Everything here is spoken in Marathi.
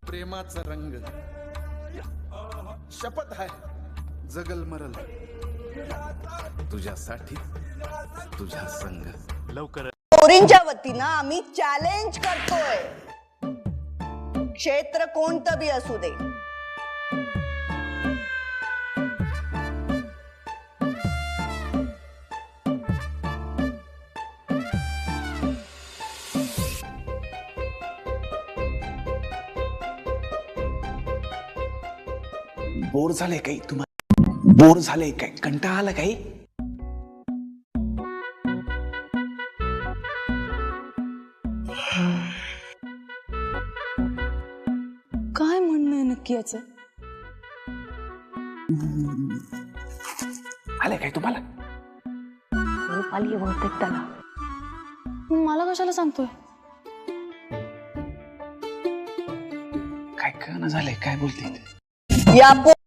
प्रेमाचा रंग शपथ आहे जगल मरल तुझ्यासाठी तुझ्या संग लवकर पोरींच्या वतीनं आम्ही चॅलेंज करतोय, क्षेत्र कोणतं बी असू दे. बोर झाले काही तुम्हाला? बोर झाले काय? कंटाळा आला काही? काय म्हणणं आहे नक्की याचं? आले काय तुम्हाला? आली बहुतेक त्याला. मला कशाला सांगतोय? काय कळणं झालंय काय बोलते? या